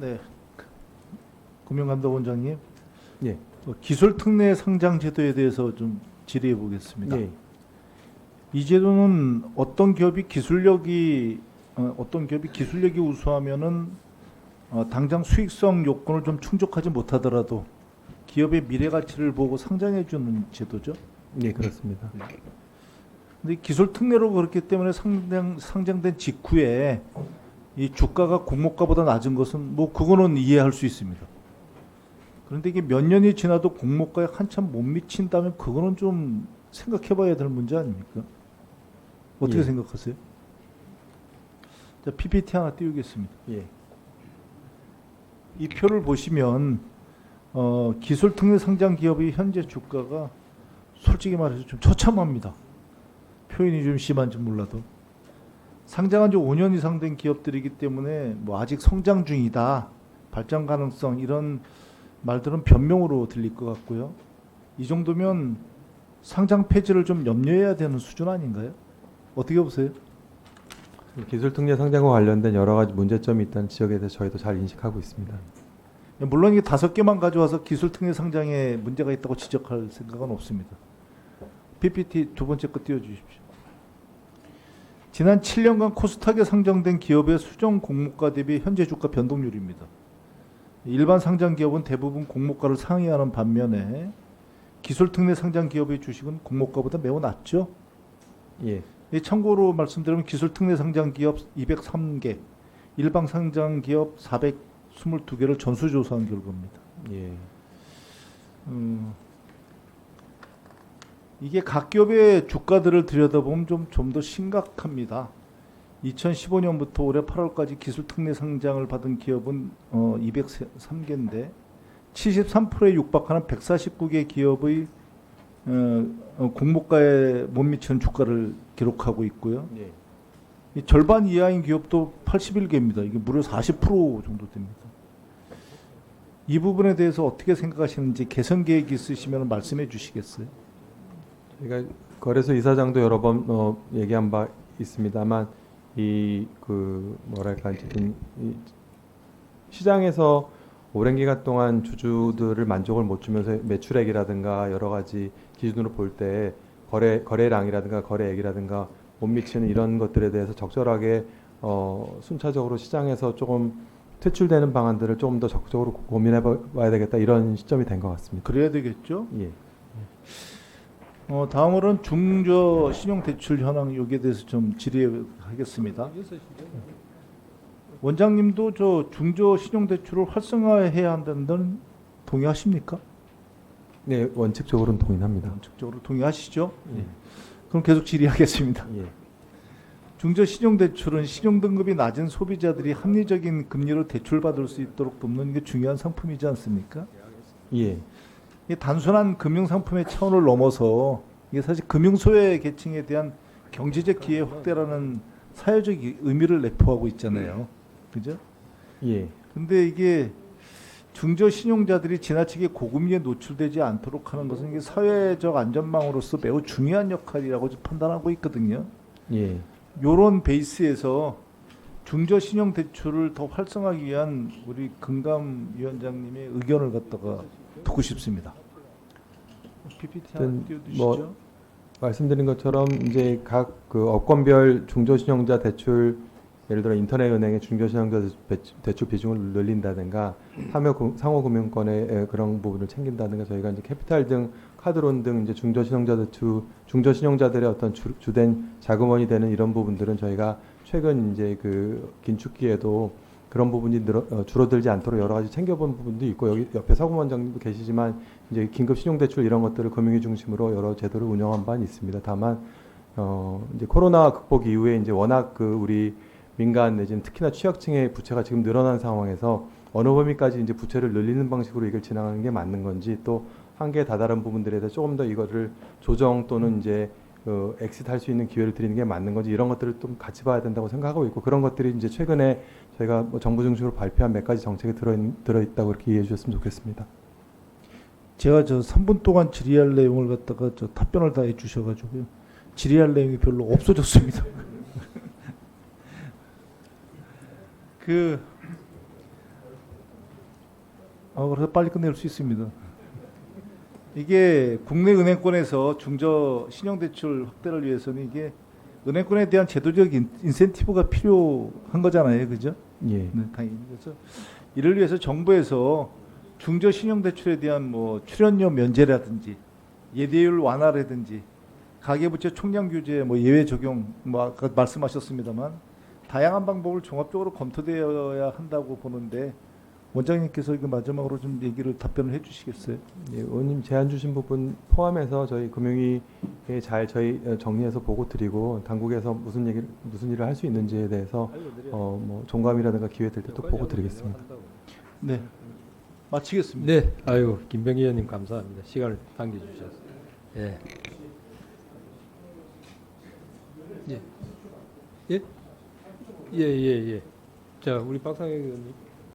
네, 금융감독원장님, 예. 기술특례 상장 제도에 대해서 좀 질의해 보겠습니다. 예. 이 제도는 어떤 기업이 기술력이 우수하면은 당장 수익성 요건을 좀 충족하지 못하더라도 기업의 미래 가치를 보고 상장해 주는 제도죠. 예, 그렇습니다. 근데 기술특례로 그렇기 때문에 상장된 직후에 이 주가가 공모가보다 낮은 것은 뭐 그거는 이해할 수 있습니다. 그런데 이게 몇 년이 지나도 공모가에 한참 못 미친다면 그거는 좀 생각해봐야 될 문제 아닙니까? 어떻게 예. 생각하세요? 자, PPT 하나 띄우겠습니다. 예. 이 표를 보시면 기술특례 상장 기업의 현재 주가가 솔직히 말해서 좀 처참합니다. 표현이 좀 심한지 몰라도 상장한 지 5년 이상 된 기업들이기 때문에 뭐 아직 성장 중이다, 발전 가능성 이런 말들은 변명으로 들릴 것 같고요. 이 정도면 상장 폐지를 좀 염려해야 되는 수준 아닌가요? 어떻게 보세요? 기술특례 상장과 관련된 여러 가지 문제점이 있다는 지적에 대해서 저희도 잘 인식하고 있습니다. 물론 이게 5개만 가져와서 기술특례 상장에 문제가 있다고 지적할 생각은 없습니다. PPT 두 번째 거 띄워주십시오. 지난 7년간 코스닥에 상장된 기업의 수정 공모가 대비 현재 주가 변동률입니다. 일반 상장 기업은 대부분 공모가를 상회하는 반면에 기술특례 상장 기업의 주식은 공모가보다 매우 낮죠. 예. 참고로 말씀드리면 기술특례 상장 기업 203개, 일반 상장 기업 422개를 전수조사한 결과입니다. 예. 이게 각 기업의 주가들을 들여다보면 좀 더 심각합니다. 2015년부터 올해 8월까지 기술특례 상장을 받은 기업은 203개인데 73%에 육박하는 149개 기업의 공모가에 못 미치는 주가를 기록하고 있고요. 예. 이 절반 이하인 기업도 81개입니다. 이게 무려 40% 정도 됩니다. 이 부분에 대해서 어떻게 생각하시는지 개선 계획이 있으시면 말씀해 주시겠어요? 저희가 거래소 이사장도 여러 번 얘기한 바 있습니다만 이 뭐랄까 지금 이 시장에서 오랜 기간 동안 주주들을 만족을 못 주면서 매출액이라든가 여러 가지 기준으로 볼 때 거래량이라든가 거래액이라든가 못 미치는 이런 것들에 대해서 적절하게 순차적으로 시장에서 조금 퇴출되는 방안들을 조금 더 적극적으로 고민해 봐야 되겠다 이런 시점이 된 것 같습니다. 그래야 되겠죠. 예. 다음으로는 중저 신용대출 현황 여기에 대해서 좀 질의하겠습니다. 원장님도 저 중저 신용대출을 활성화해야 한다는 데는 동의하십니까? 네, 원칙적으로는 동의합니다. 원칙적으로 동의하시죠? 예. 그럼 계속 질의하겠습니다. 예. 중저 신용대출은 신용등급이 낮은 소비자들이 합리적인 금리로 대출받을 수 있도록 돕는 게 중요한 상품이지 않습니까? 예. 이 단순한 금융상품의 차원을 넘어서 이게 사실 금융소외 계층에 대한 경제적 기회 확대라는 사회적 의미를 내포하고 있잖아요. 그죠? 예. 근데 이게 중저 신용자들이 지나치게 고금리에 노출되지 않도록 하는 것은 이게 사회적 안전망으로서 매우 중요한 역할이라고 판단하고 있거든요. 예. 요런 베이스에서 중저 신용 대출을 더 활성화하기 위한 우리 금감 위원장님의 의견을 갖다가 듣고 싶습니다. PPT 하나 띄워주시죠. 말씀드린 것처럼 이제 각 업권별 중저신용자 대출 예를 들어 인터넷은행의 중저신용자 대출 비중을 늘린다든가 상호금융권의 그런 부분을 챙긴다든가 저희가 이제 캐피탈 등 카드론 등 이제 중저신용자들의 어떤 주된 자금원이 되는 이런 부분들은 저희가 최근 이제 긴축기에도 그런 부분이 줄어들지 않도록 여러 가지 챙겨본 부분도 있고 여기 옆에 서구원장님도 계시지만 이제 긴급 신용대출 이런 것들을 금융위 중심으로 여러 제도를 운영한 바는 있습니다. 다만 이제 코로나 극복 이후에 이제 워낙 우리 민간 내지는 특히나 취약층의 부채가 지금 늘어난 상황에서 어느 범위까지 이제 부채를 늘리는 방식으로 이걸 진행하는 게 맞는 건지 또 한계에 다다른 부분들에 대해서 조금 더 이거를 조정 또는 이제 엑시트할 수 있는 기회를 드리는 게 맞는 건지 이런 것들을 좀 같이 봐야 된다고 생각하고 있고 그런 것들이 이제 최근에 저희가 정부 중심으로 발표한 몇 가지 정책이 들어있다고 그렇게 이해해 주셨으면 좋겠습니다. 제가 저 3분 동안 질의할 내용을 갖다가 저 답변을 다 해주셔가지고요. 질의할 내용이 별로 없어졌습니다. 그래서 빨리 끝낼 수 있습니다. 이게 국내 은행권에서 중저 신용대출 확대를 위해서는 이게 은행권에 대한 제도적 인센티브가 필요한 거잖아요, 그죠? 예. 네, 당연히. 그래서 이를 위해서 정부에서 중저 신용대출에 대한 뭐 출연료 면제라든지 예대율 완화라든지 가계부채 총량 규제 뭐 예외 적용 뭐 아까 말씀하셨습니다만 다양한 방법을 종합적으로 검토되어야 한다고 보는데 원장님께서 이거 마지막으로 좀 얘기를 답변을 해주시겠어요? 예, 의원님 제안 주신 부분 포함해서 저희 금융위에 잘 저희 정리해서 보고 드리고 당국에서 무슨 일을 할 수 있는지에 대해서 뭐 종감이라든가 기회 될 때 또 보고 드리겠습니다. 네, 마치겠습니다. 네, 아유 김병기 의원님 감사합니다. 시간을 당겨주셔서. 예. 예. 예. 자, 우리 박상혁 의원님.